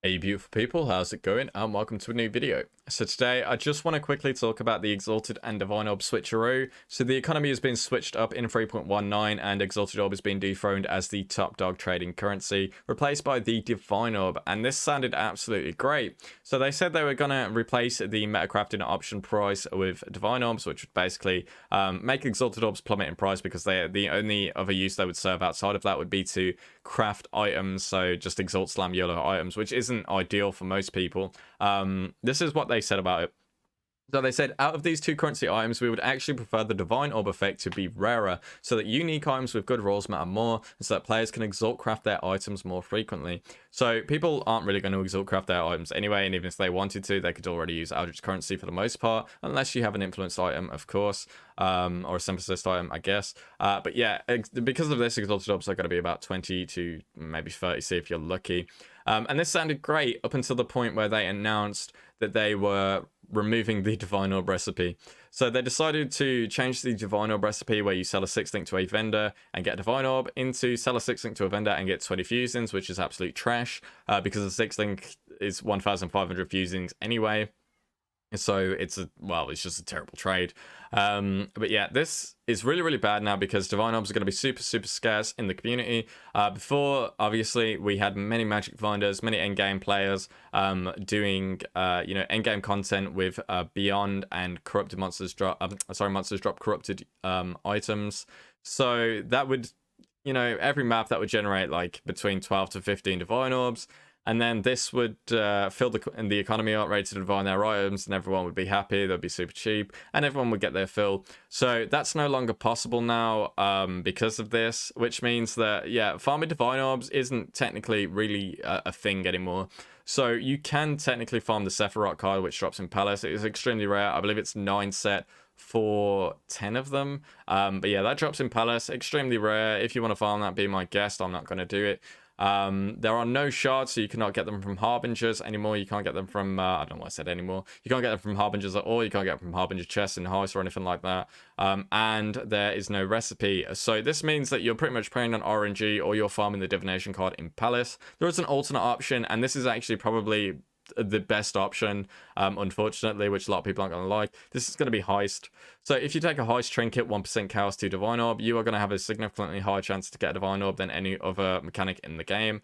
Hey beautiful people, how's it going? And welcome to a new video. So today I just want to quickly talk about the Exalted and Divine Orb switcheroo. So the economy has been switched up in 3.19 and Exalted Orb has been dethroned as the top dog trading currency, replaced by the Divine Orb, and this sounded absolutely great. So they said they were going to replace the metacrafting option price with Divine Orbs, which would basically make Exalted Orbs plummet in price because the only other use they would serve outside of that would be to craft items, so just Exalt Slam YOLO items, which isn't ideal for most people. This is what they said about it. So they said, out of these two currency items, we would actually prefer the Divine Orb effect to be rarer, so that unique items with good rolls matter more, and so that players can exalt craft their items more frequently. So people aren't really going to exalt craft their items anyway, and even if they wanted to, they could already use Eldritch currency for the most part, unless you have an influence item, of course, or a synthesis item, I guess. But yeah, because of this, Exalted Orbs are going to be about 20 to maybe 30 C if you're lucky. And this sounded great up until the point where they announced that they were removing the Divine Orb recipe. So they decided to change the Divine Orb recipe where you sell a 6 link to a vendor and get a Divine Orb into sell a 6 link to a vendor and get 20 fusings, which is absolute trash because the 6 link is 1,500 fusings anyway. So it's just a terrible trade. But yeah, this is really bad now because Divine Orbs are going to be super scarce in the community. Before, obviously, we had many Magic finders, many endgame players doing endgame content with Beyond and corrupted monsters drop. Monsters drop corrupted items. So that would, every map that would generate like between 12 to 15 Divine Orbs. And then this would fill the economy up, ready to divine their items, and everyone would be happy. They'd be super cheap, and everyone would get their fill. So that's no longer possible now because of this, which means that, yeah, farming divine orbs isn't technically really a thing anymore. So you can technically farm the Sephiroth card, which drops in Palace. It is extremely rare. I believe it's 9 set for 10 of them. But yeah, that drops in Palace. Extremely rare. If you want to farm that, be my guest. I'm not going to do it. There are no shards, so you cannot get them from Harbingers anymore. You can't get them from, I don't know what I said anymore. You can't get them from Harbingers at all. You can't get them from Harbinger chests in Heist or anything like that. And there is no recipe. So this means that you're pretty much playing on RNG or you're farming the Divination card in Palace. There is an alternate option, and this is actually probably the best option, unfortunately, which a lot of people aren't going to like. This is going to be Heist. So if you take a Heist trinket, 1% chaos to Divine Orb, you are going to have a significantly higher chance to get a Divine Orb than any other mechanic in the game.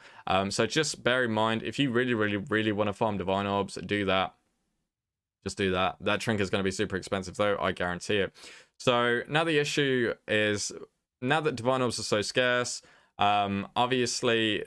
So just bear in mind, if you really want to farm Divine Orbs, do that. Just do that. That trinket is going to be super expensive though, I guarantee it. So now the issue is, now that Divine Orbs are so scarce, obviously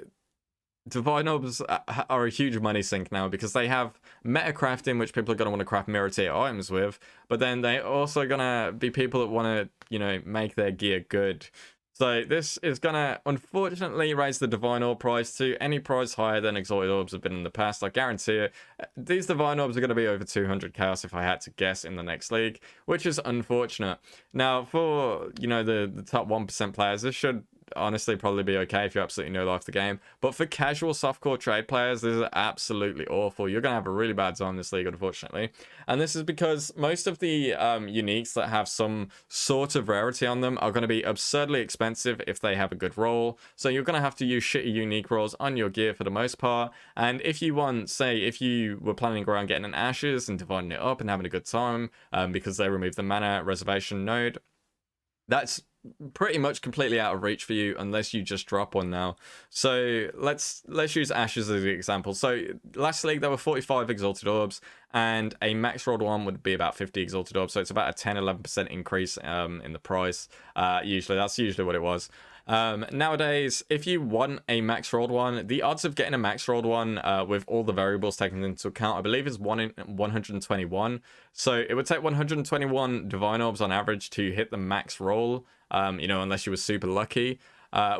Divine Orbs are a huge money sink now because they have meta crafting, which people are going to want to craft mirror tier items with, but then they're also going to be people that want to, make their gear good. So this is going to, unfortunately, raise the Divine Orb price to any price higher than Exalted Orbs have been in the past. I guarantee it. These Divine Orbs are going to be over 200 chaos if I had to guess in the next league, which is unfortunate. Now, for, the top 1% players, this should honestly probably be okay if you absolutely know life the game, but for casual softcore trade players, this is absolutely awful. You're gonna have a really bad time in this league, unfortunately, and this is because most of the uniques that have some sort of rarity on them are going to be absurdly expensive if they have a good roll. So you're going to have to use shitty unique rolls on your gear for the most part, and if you want, say, if you were planning around getting an ashes and dividing it up and having a good time because they removed the mana reservation node, that's pretty much completely out of reach for you unless you just drop one now. So let's use ashes as an example. So last league there were 45 exalted orbs and a max rolled one would be about 50 exalted orbs, so it's about a 10-11% increase in the price. That's usually what it was. Nowadays, if you want a max rolled one, the odds of getting a max rolled one with all the variables taken into account, I believe, is 1 in 121. So it would take 121 divine orbs on average to hit the max roll, unless you were super lucky.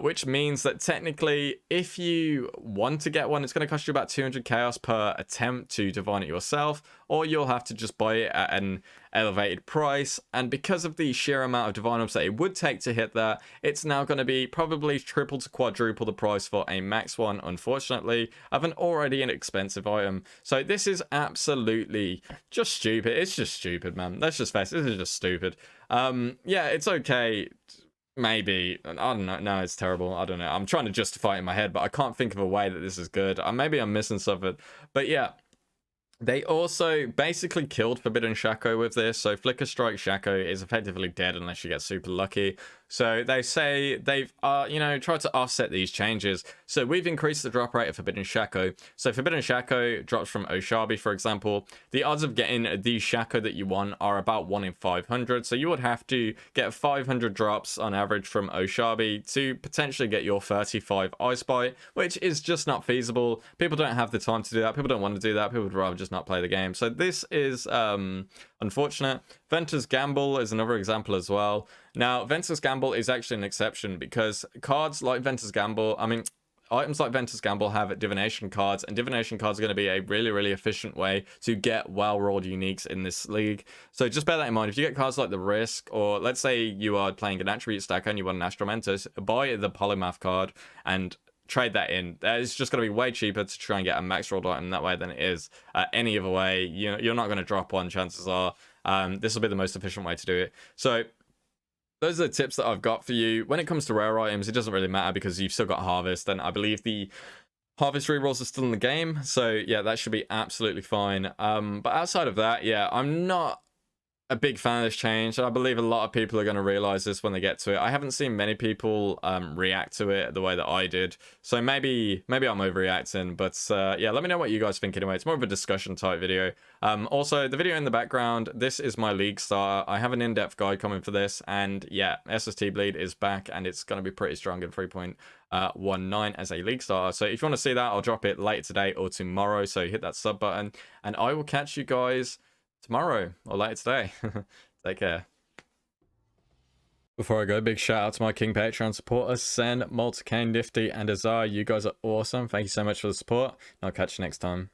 Which means that technically, if you want to get one, it's going to cost you about 200 chaos per attempt to divine it yourself, or you'll have to just buy it at an elevated price. And because of the sheer amount of divine orbs that it would take to hit that, it's now going to be probably triple to quadruple the price for a max one, unfortunately, of an already inexpensive item. So this is absolutely just stupid. It's just stupid, man. Let's just face it, this is just stupid. Yeah, it's okay. Maybe. I don't know. No, it's terrible. I don't know. I'm trying to justify it in my head, but I can't think of a way that this is good. Maybe I'm missing something. But yeah, they also basically killed Forbidden Shaco with this. So Flicker Strike Shaco is effectively dead unless you get super lucky. So they say they've, tried to offset these changes. So we've increased the drop rate of Forbidden Shaco. So Forbidden Shaco drops from Oshabi, for example. The odds of getting the Shaco that you want are about 1 in 500. So you would have to get 500 drops on average from Oshabi to potentially get your 35 Ice Bite, which is just not feasible. People don't have the time to do that. People don't want to do that. People would rather just not play the game. So this is unfortunate. Venter's Gamble is another example as well. Now, Venter's Gamble is actually an exception because cards like Venter's Gamble, items like Venter's Gamble have divination cards, and divination cards are going to be a really, really efficient way to get well-rolled uniques in this league. So just bear that in mind. If you get cards like the Risk, or let's say you are playing an attribute stack and you want an Astromentus, buy the Polymath card and trade that in. It's just going to be way cheaper to try and get a max rolled item that way than it is any other way. You're not going to drop one, chances are. This will be the most efficient way to do it. So those are the tips that I've got for you. When it comes to rare items, it doesn't really matter because you've still got Harvest, and I believe the Harvest rerolls are still in the game. So yeah, that should be absolutely fine. But outside of that, yeah, I'm not a big fan of this change. I believe a lot of people are going to realize this when they get to it. I haven't seen many people react to it the way that I did, so maybe I'm overreacting, but yeah, let me know what you guys think anyway. It's more of a discussion type video. Also, the video in the background, this is my league starter. I have an in-depth guide coming for this, and yeah, SST Bleed is back, and it's going to be pretty strong in 3.19 as a league starter. So if you want to see that, I'll drop it later today or tomorrow, so hit that sub button, and I will catch you guys tomorrow or later today. Take care. Before I go, big shout out to my King Patreon supporters, Sen, Malta, Kane, Nifty, and Azar. You guys are awesome. Thank you so much for the support. I'll catch you next time.